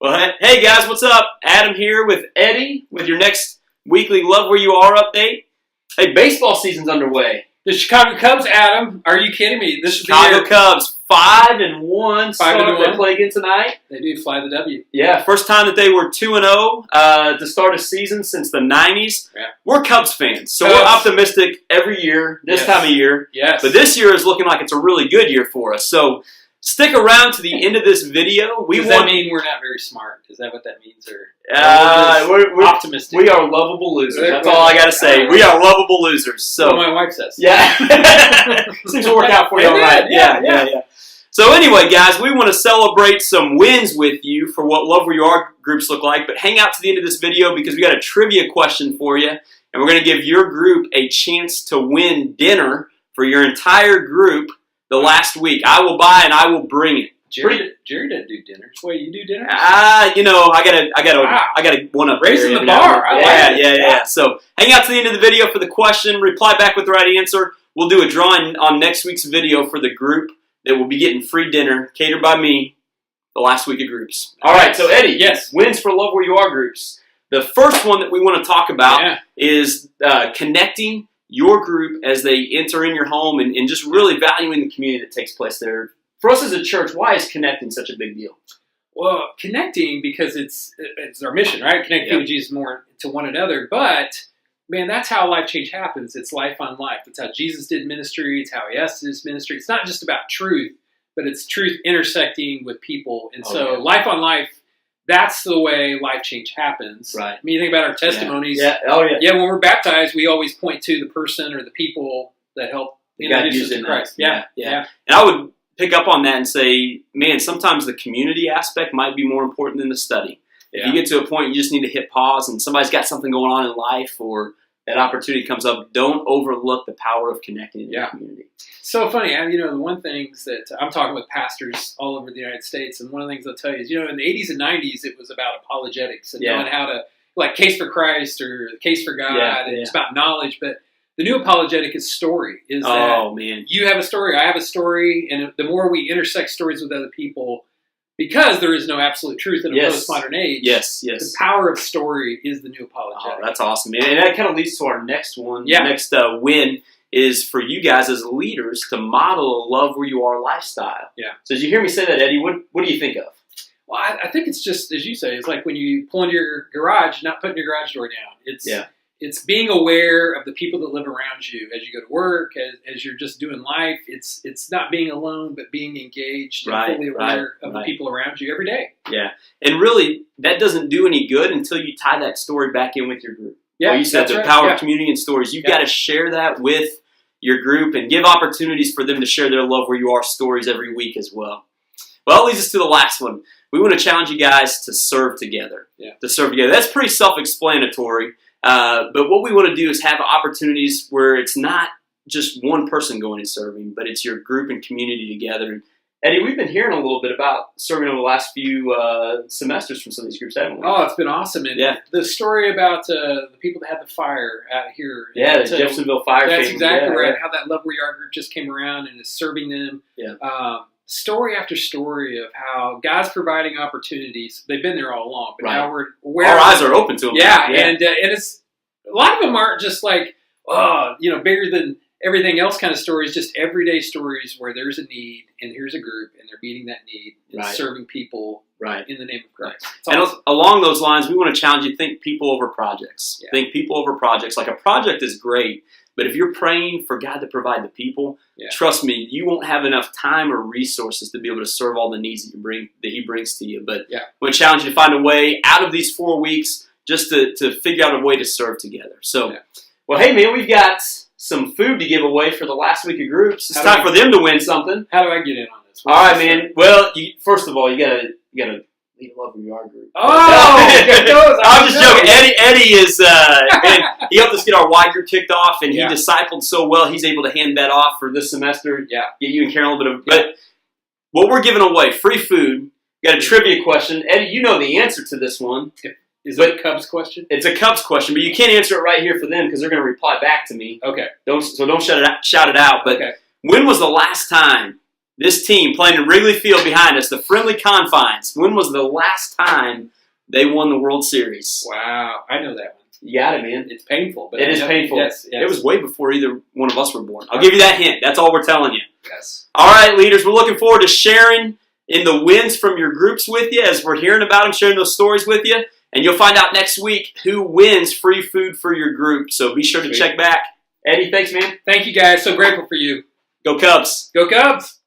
Well, hey guys, what's up? Adam here with Eddie with your next weekly Love Where You Are update. Hey, baseball season's underway. The Chicago Cubs, Adam. Are you kidding me? This Chicago Cubs, 5-1 start. They play again tonight. They do fly the W. Yeah, first time that they were 2-0 to start a season since the 90s. Yeah. We're Cubs fans, so we're optimistic every year, this time of year. Yes. But this year is looking like it's a really good year for us. So stick around to the end of this video. Does that mean we're not very smart? Is that what that means? Or we're optimistic? We are lovable losers. That's all I got to say. We are lovable losers. So what my wife says. Yeah. Seems to work out for you all right. Yeah. So anyway, guys, we want to celebrate some wins with you for what Love Where You Are groups look like. But hang out to the end of this video because we got a trivia question for you. And we're going to give your group a chance to win dinner for your entire group the last week. I will buy and I will bring it. Jerry doesn't do dinners. Wait, you do dinners? I gotta one up. Raising the bar. Yeah. So hang out to the end of the video for the question. Reply back with the right answer. We'll do a drawing on next week's video for the group that will be getting free dinner catered by me the last week of groups. All right. So Eddie, yes, wins for Love Where You Are groups. The first one that we want to talk about is connecting your group as they enter in your home and just really valuing the community that takes place there. For us as a church, why is connecting such a big deal? Well, connecting because it's our mission, right? Connect people to Jesus more to one another. But, man, that's how life change happens. It's life on life. That's how Jesus did ministry. It's how he has his ministry. It's not just about truth, but it's truth intersecting with people. And life on life, that's the way life change happens. Right. I mean, you think about our testimonies. Yeah, when we're baptized, we always point to the person or the people that help introduce us to Christ. Yeah. And I would pick up on that and say, man, sometimes the community aspect might be more important than the study. If you get to a point you just need to hit pause and somebody's got something going on in life or that opportunity comes up, don't overlook the power of connecting in the community. So funny, the one things that I'm talking with pastors all over the United States, and one of the things they'll tell you is, in the 80s and 90s, it was about apologetics and knowing how to, like Case for Christ or Case for God, and it's about knowledge, but the new apologetic is story. You have a story, I have a story, and the more we intersect stories with other people, because there is no absolute truth in a postmodern age, the power of story is the new apologetic. Oh, that's awesome, man. And that kind of leads to our next one. The next win is for you guys as leaders to model a Love Where You Are lifestyle. Yeah. So as you hear me say that, Eddie, what do you think of? Well, I think it's just, as you say, it's like when you pull into your garage, not putting your garage door down. It's being aware of the people that live around you as you go to work, as you're just doing life. It's not being alone, but being engaged and fully aware of the people around you every day. Yeah. And really, that doesn't do any good until you tie that story back in with your group. Yeah, you said the power of community and stories. You've got to share that with your group and give opportunities for them to share their Love Where You Are stories every week as well. Well, that leads us to the last one. We want to challenge you guys to serve together. To serve together. That's pretty self-explanatory. But what we want to do is have opportunities where it's not just one person going and serving, but it's your group and community together. And Eddie, we've been hearing a little bit about serving over the last few semesters from some of these groups, haven't we? Oh, it's been awesome. And the story about the people that had the fire out here. Yeah, the Jeffersonville fire. That's exactly right. How that Love Where You Are group just came around and is serving them. Story after story of how God's providing opportunities. They've been there all along, but now we're aware. Our eyes are open to them. And it's a lot of them aren't just like bigger than everything else kind of stories. Just everyday stories where there's a need and here's a group and they're meeting that need and serving people in the name of Christ. And along those lines, we want to challenge you to think people over projects. Think people over projects. Like a project is great. But if you're praying for God to provide the people, trust me, you won't have enough time or resources to be able to serve all the needs that He brings to you. But we challenge you to find a way out of these 4 weeks just to figure out a way to serve together. So, well, hey, man, we've got some food to give away for the last week of groups. It's time for them to win something. How do I get in on this? All right, man. Well, first of all, you gotta lead a Love Where You Are group. I'm just joking. Eddie is, man, he helped us get our Y group kicked off, and he discipled so well, he's able to hand that off for this semester. Get you and Karen a little bit of, but what we're giving away, free food. We got a trivia question. Eddie, you know the answer to this one. Is it a Cubs question? It's a Cubs question, but you can't answer it right here for them because they're going to reply back to me. Okay. Don't shout it out. But when was the last time This team playing in Wrigley Field behind us, the Friendly Confines. When was the last time they won the World Series? Wow, I know that one. You got it, man. It's painful, but it is painful. Yes. It was way before either one of us were born. I'll give you that hint. That's all we're telling you. Yes. All right, leaders, we're looking forward to sharing in the wins from your groups with you as we're hearing about them, sharing those stories with you. And you'll find out next week who wins free food for your group. So be sure to check back. Eddie, thanks, man. Thank you, guys. So grateful for you. Go Cubs. Go Cubs.